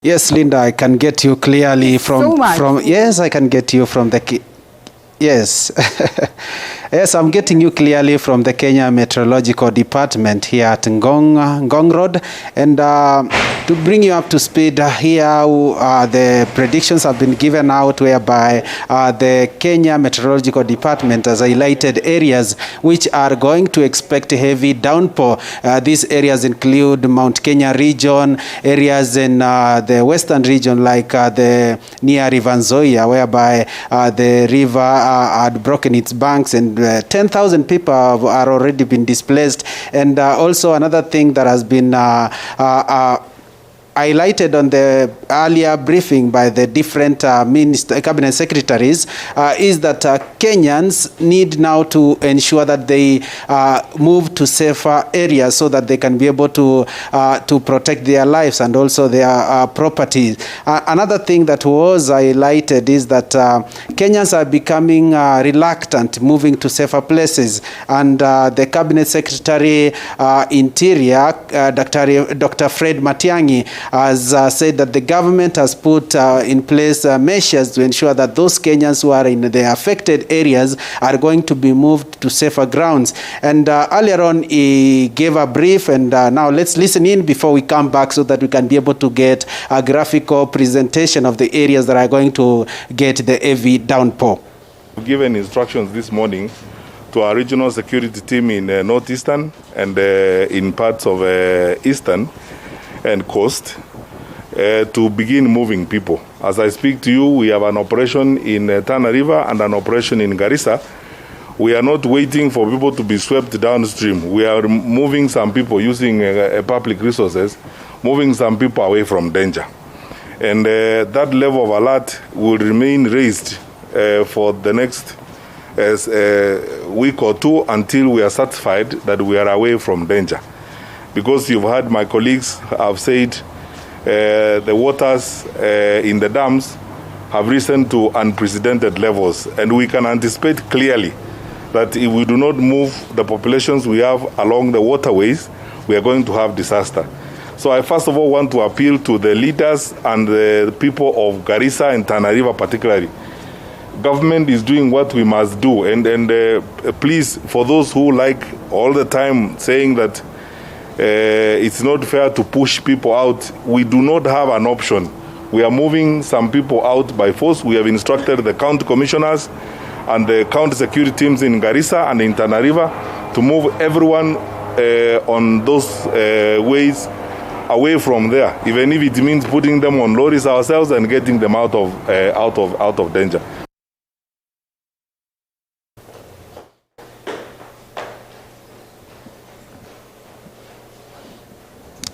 Yes, Linda, I can get you clearly from yes, I can get you from the yes. Yes, I'm getting you clearly from the Kenya Meteorological Department here at Ngong Road. And to bring you up to speed, here the predictions have been given out whereby the Kenya Meteorological Department has highlighted areas which are going to expect heavy downpour. These areas include Mount Kenya region, areas in the western region like the near River Nzoia, whereby the river had broken its banks and 10,000 people are already been displaced. And also another thing that has been highlighted on the earlier briefing by the different cabinet secretaries is that Kenyans need now to ensure that they move to safer areas so that they can be able to protect their lives and also their property. Another thing that was highlighted is that Kenyans are becoming reluctant moving to safer places, and the cabinet secretary Interior, Dr. Fred Matiang'i, has said that the government has put in place measures to ensure that those Kenyans who are in the affected areas are going to be moved to safer grounds. And earlier on, he gave a brief, and now let's listen in before we come back so that we can be able to get a graphical presentation of the areas that are going to get the heavy downpour. We've given instructions this morning to our regional security team in northeastern and in parts of eastern and coast to begin moving people. As I speak to you, we have an operation in Tana River and an operation in Garissa. We are not waiting for people to be swept downstream. We are moving some people using public resources, moving some people away from danger. And that level of alert will remain raised for the next week or two until we are satisfied that we are away from danger. Because you've heard my colleagues have said the waters in the dams have risen to unprecedented levels, and we can anticipate clearly that if we do not move the populations we have along the waterways, we are going to have disaster. So I first of all want to appeal to the leaders and the people of Garissa and Tana River particularly. Government is doing what we must do, and please, for those who like all the time saying that it's not fair to push people out, we do not have an option. We are moving some people out by force. We have instructed the county commissioners and the county security teams in Garissa and in Tana River to move everyone on those ways away from there, even if it means putting them on lorries ourselves and getting them out of danger.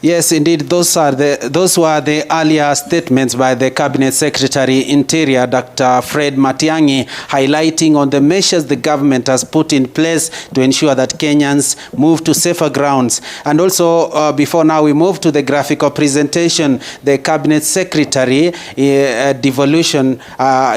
Yes, indeed, those were the earlier statements by the Cabinet Secretary Interior, Dr. Fred Matiang'i, highlighting on the measures the government has put in place to ensure that Kenyans move to safer grounds. And also, before now we move to the graphical presentation, the Cabinet Secretary, Devolution,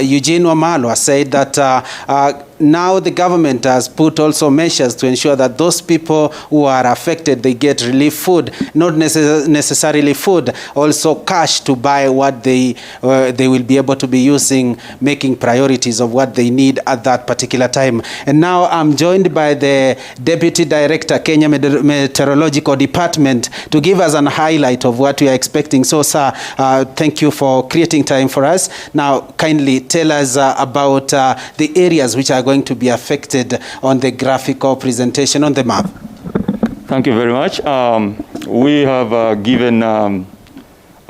Eugene Wamalwa, said that now the government has put also measures to ensure that those people who are affected, they get relief food, not necessarily food, also cash to buy what they will be able to be using, making priorities of what they need at that particular time. And now I'm joined by the Deputy Director, Kenya Meteorological Department, to give us an highlight of what we are expecting. So, sir, thank you for creating time for us. Now, kindly tell us about the areas which are going to be affected on the graphical presentation on the map. Thank you very much. We have given a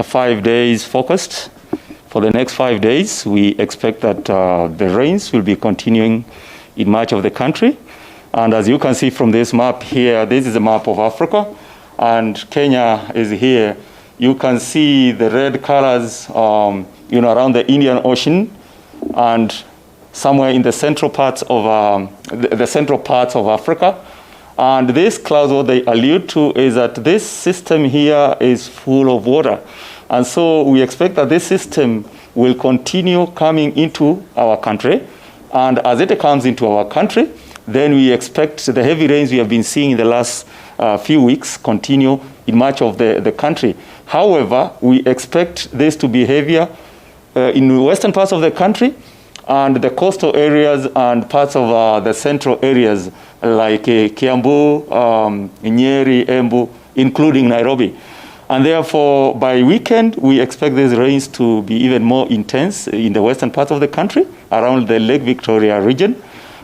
5 days focused. For the next 5 days, we expect that the rains will be continuing in much of the country. And as you can see from this map here, this is a map of Africa, and Kenya is here. You can see the red colors, around the Indian Ocean, and somewhere in the central parts of Africa. And these clouds, what they allude to is that this system here is full of water. And so we expect that this system will continue coming into our country. And as it comes into our country, then we expect the heavy rains we have been seeing in the last few weeks continue in much of the country. However, we expect this to be heavier in the western parts of the country and the coastal areas and parts of the central areas like Kiambu, Nyeri, Embu, including Nairobi. And therefore, by weekend, we expect these rains to be even more intense in the western part of the country, around the Lake Victoria region,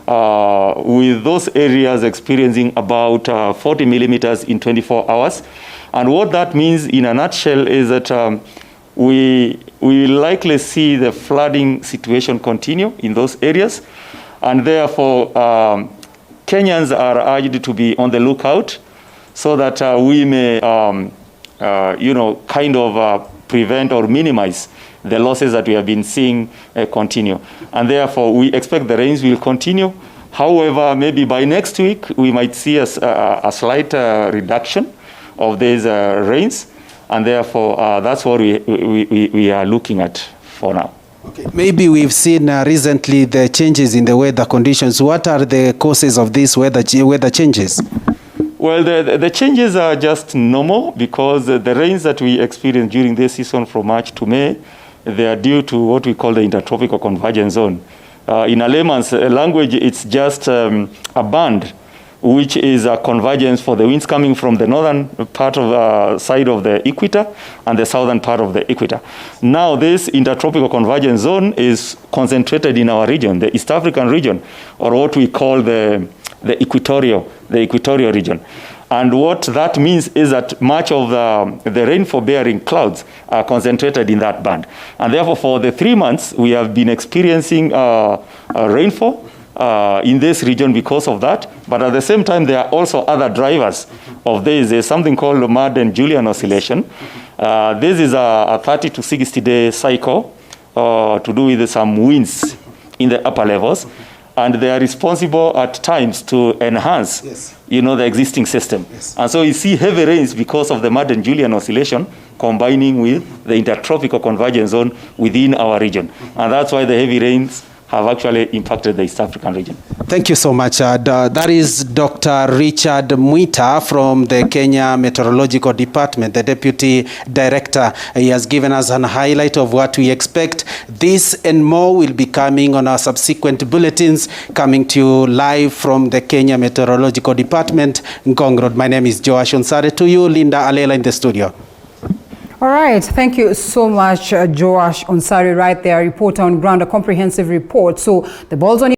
with those areas experiencing about 40 millimeters in 24 hours. And what that means in a nutshell is that we likely see the flooding situation continue in those areas. And therefore, Kenyans are urged to be on the lookout so that we may prevent or minimize the losses that we have been seeing continue. And therefore, we expect the rains will continue. However, maybe by next week, we might see a slight reduction of these rains. And therefore, that's what we are looking at for now. Okay. Maybe we've seen recently the changes in the weather conditions. What are the causes of these weather changes? Well, the changes are just normal because the rains that we experience during this season from March to May, they are due to what we call the intertropical convergence zone. In a layman's language, it's just a band which is a convergence for the winds coming from the northern part of side of the equator and the southern part of the equator. Now, this intertropical convergence zone is concentrated in our region, the East African region, or what we call the equatorial region. And what that means is that much of the rainfall-bearing clouds are concentrated in that band. And therefore, for the 3 months, we have been experiencing rainfall in this region because of that. But at the same time, there are also other drivers of this. There's something called the Marden-Julian oscillation. This is a 30 to 60-day cycle to do with some winds in the upper levels. And they are responsible at times to enhance, the existing system. Yes. And so you see heavy rains because of the Marden-Julian oscillation combining with the intertropical convergence zone within our region. And that's why the heavy rains have actually impacted the East African region. Thank you so much. That is Dr. Richard Mwita from the Kenya Meteorological Department, the Deputy Director. He has given us a highlight of what we expect. This and more will be coming on our subsequent bulletins, coming to you live from the Kenya Meteorological Department, Ngong Road. My name is Joash Onsare. To you, Linda Alela in the studio. All right, thank you so much, Joash Onsari, right there, reporter on ground, a comprehensive report. So the ball's on you.